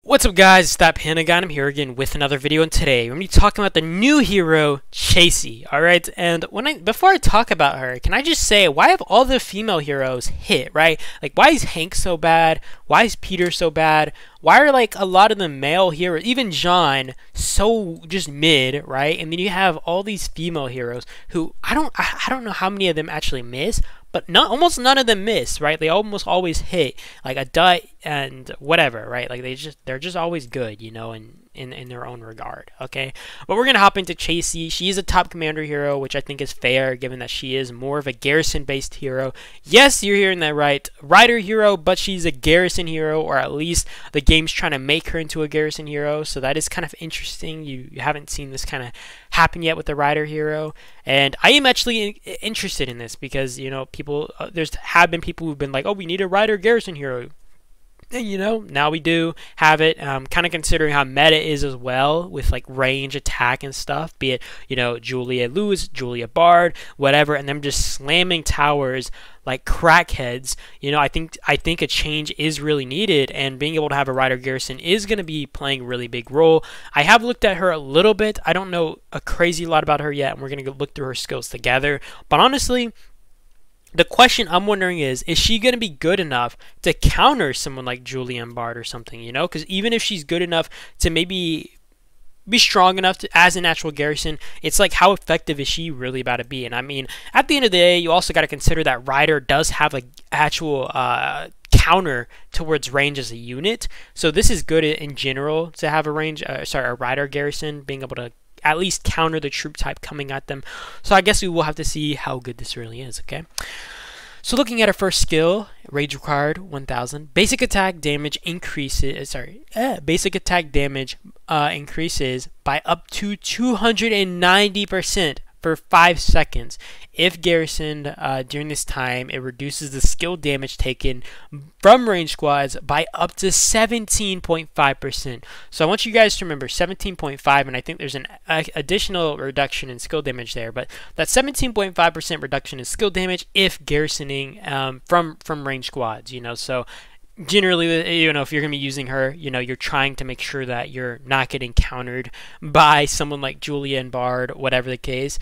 What's up guys, it's that Panagon. I'm here again with another video, and today we're going to be talking about the new hero, Chasey, alright? And before I talk about her, can I just say, why have all the female heroes hit, right? Like, why is Hank so bad? Why is Peter so bad? Why are, like, a lot of the male heroes, even John, so just mid, right? And then you have all these female heroes who, I don't know how many of them actually miss, but almost none of them miss, right? They almost always hit like a dot and whatever, right? Like they're just always good, you know, in their own regard, okay? But we're gonna hop into Chasey. She is a top commander hero, which I think is fair given that she is more of a garrison-based hero. Yes, you're hearing that right, Rider hero, but she's a garrison hero, or at least the game's trying to make her into a garrison hero. So that is kind of interesting. You haven't seen this kind of happen yet with the Rider hero, and I am actually interested in this because, you know, people have been people who've been like, oh, we need a Rider garrison hero. And, you know, now we do have it, kind of considering how meta is as well with like range attack and stuff, be it, you know, Julia Lewis, Julia Bard, whatever, and them just slamming towers like crackheads. You know, I think a change is really needed, and being able to have a Rider garrison is going to be playing a really big role. I have looked at her a little bit. I don't know a crazy lot about her yet, and we're going to look through her skills together. But honestly, the question I'm wondering is she going to be good enough to counter someone like Julianne Bard or something, you know? Because even if she's good enough to maybe be strong enough to, as a natural garrison, it's like, how effective is she really about to be? And I mean, at the end of the day, you also got to consider that Rider does have an actual counter towards range as a unit. So this is good in general to have a a Rider garrison being able to at least counter the troop type coming at them. So I guess we will have to see how good this really is, okay? So looking at our first skill, rage required 1000. Basic attack damage increases, basic attack damage increases by up to 290% for 5 seconds. If garrisoned during this time, it reduces the skill damage taken from range squads by up to 17.5%. So I want you guys to remember 17.5, and I think there's an additional reduction in skill damage there, but that 17.5% reduction in skill damage if garrisoning from range squads, you know. So generally, you know, if you're going to be using her, you know, you're trying to make sure that you're not getting countered by someone like Julianne Bard, whatever the case.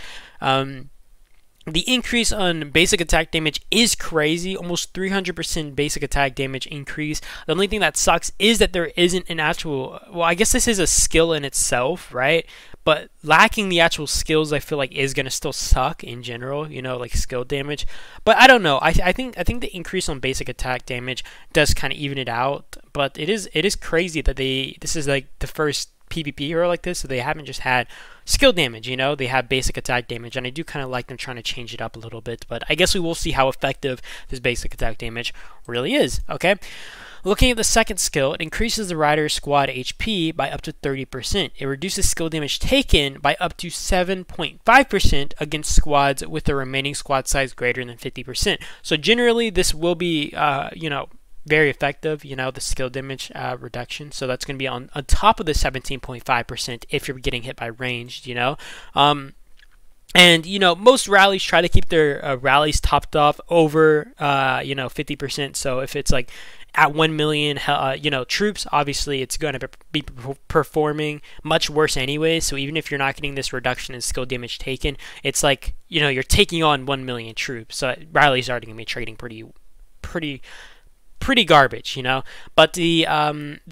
The increase on basic attack damage is crazy, almost 300% basic attack damage increase. The only thing that sucks is that there isn't an actual, well, I guess this is a skill in itself, right? But lacking the actual skills, I feel like, is going to still suck in general, you know, like skill damage. But I don't know. I think the increase on basic attack damage does kind of even it out. But it is crazy that this is like the first PvP hero like this, so they haven't just had skill damage, you know, they have basic attack damage, and I do kind of like them trying to change it up a little bit, but I guess we will see how effective this basic attack damage really is, okay? Looking at the second skill, it increases the Rider squad HP by up to 30%. It reduces skill damage taken by up to 7.5% against squads with the remaining squad size greater than 50%. So generally, this will be, you know, very effective, you know, the skill damage reduction. So that's going to be on top of the 17.5% if you're getting hit by ranged, you know. And, you know, most rallies try to keep their rallies topped off over, you know, 50%. So if it's like at 1 million, you know, troops, obviously it's going to be performing much worse anyway. So even if you're not getting this reduction in skill damage taken, it's like, you know, you're taking on 1 million troops. So rallies are going to be trading pretty garbage, you know. But the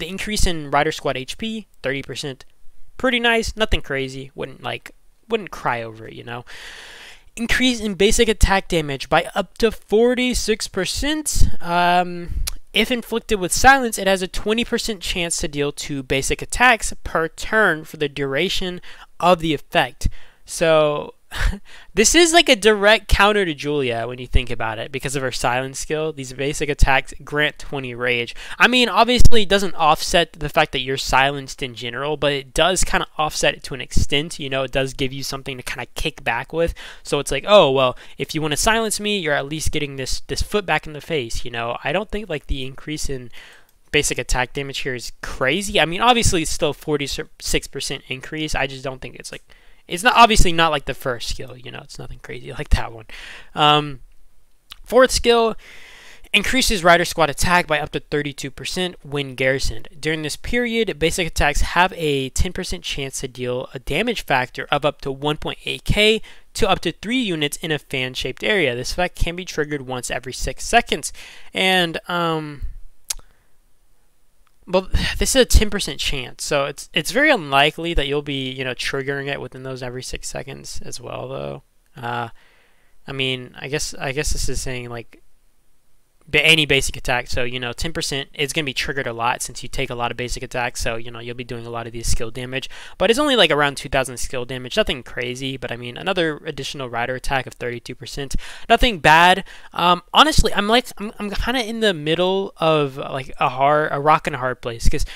increase in Rider squad HP, 30%, pretty nice, nothing crazy. Wouldn't cry over it, you know. Increase in basic attack damage by up to 46%. If inflicted with silence, it has a 20% chance to deal 2 basic attacks per turn for the duration of the effect. So this is like a direct counter to Julia when you think about it, because of her silence skill. These basic attacks grant 20 rage. I mean, obviously it doesn't offset the fact that you're silenced in general, but it does kind of offset it to an extent. You know, it does give you something to kind of kick back with. So it's like, oh, well, if you want to silence me, you're at least getting this foot back in the face, you know. I don't think like the increase in basic attack damage here is crazy. I mean, obviously it's still 46% increase. I just don't think it's like, it's not obviously not like the first skill, you know, it's nothing crazy like that one. Fourth skill, Increases rider squad attack by up to 32% when garrisoned. During this period, basic attacks have a 10% chance to deal a damage factor of up to 1.8k to up to 3 units in a fan-shaped area. This effect can be triggered once every 6 seconds. And, well, this is a 10% chance, so it's very unlikely that you'll be, triggering it within those every 6 seconds as well, though. I mean, I guess this is saying, like, any basic attack, so 10% is going to be triggered a lot since you take a lot of basic attacks, so you'll be doing a lot of these skill damage, but it's only like around 2,000 skill damage, nothing crazy. But I mean, another additional rider attack of 32%, nothing bad. Honestly, I'm kind of in the middle of like a rock and a hard place, because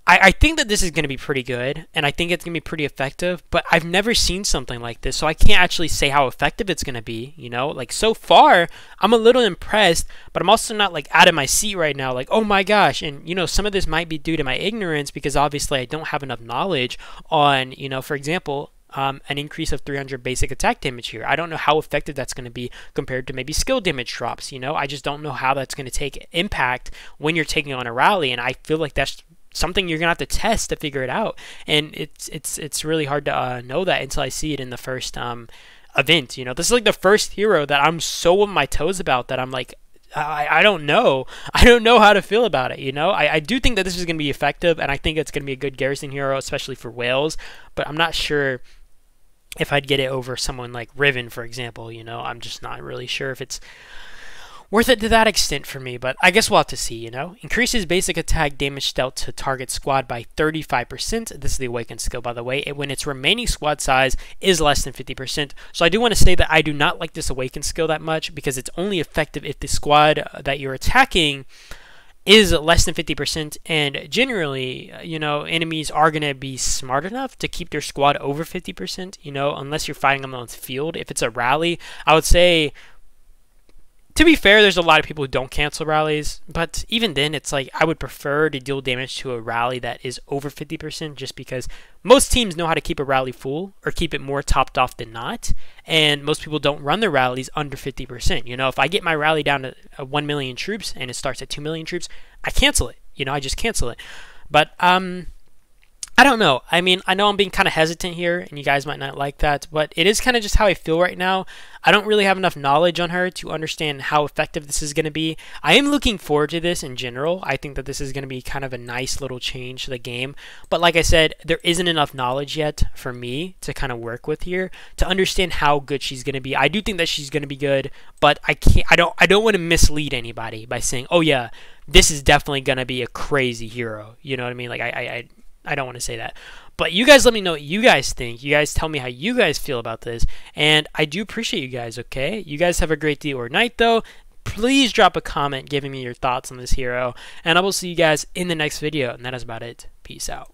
I think that this is going to be pretty good, and I think it's going to be pretty effective, but I've never seen something like this, so I can't actually say how effective it's going to be, Like, so far, I'm a little impressed, but I'm also not, like, out of my seat right now, like, oh my gosh, and, some of this might be due to my ignorance, because obviously I don't have enough knowledge on, for example, an increase of 300 basic attack damage here. I don't know how effective that's going to be compared to maybe skill damage drops, I just don't know how that's going to take impact when you're taking on a rally, and I feel like that's something you're gonna have to test to figure it out, and it's really hard to know that until I see it in the first event. This is like the first hero that I'm so on my toes about, that I'm like, I don't know how to feel about it. I do think that this is gonna be effective, and I think it's gonna be a good garrison hero, especially for Wales, but I'm not sure if I'd get it over someone like Riven, for example. I'm just not really sure if it's worth it to that extent for me, but I guess we'll have to see, Increases basic attack damage dealt to target squad by 35%. This is the Awakened skill, by the way, when its remaining squad size is less than 50%. So I do want to say that I do not like this Awakened skill that much, because it's only effective if the squad that you're attacking is less than 50%, and generally, enemies are going to be smart enough to keep their squad over 50%, unless you're fighting them on the field. If it's a rally, I would say, to be fair, there's a lot of people who don't cancel rallies, but even then, it's like I would prefer to deal damage to a rally that is over 50%, just because most teams know how to keep a rally full or keep it more topped off than not, and most people don't run their rallies under 50%. If I get my rally down to 1 million troops and it starts at 2 million troops, I cancel it. I just cancel it. But I don't know. I mean, I know I'm being kind of hesitant here, and you guys might not like that, but it is kind of just how I feel right now. I don't really have enough knowledge on her to understand how effective this is going to be. I am looking forward to this in general. I think that this is going to be kind of a nice little change to the game. But like I said, there isn't enough knowledge yet for me to kind of work with here to understand how good she's going to be. I do think that she's going to be good, but I don't want to mislead anybody by saying, oh yeah, this is definitely going to be a crazy hero. You know what I mean? Like I don't want to say that. But you guys let me know what you guys think. You guys tell me how you guys feel about this. And I do appreciate you guys, okay? You guys have a great day or night, though. Please drop a comment giving me your thoughts on this hero. And I will see you guys in the next video. And that is about it. Peace out.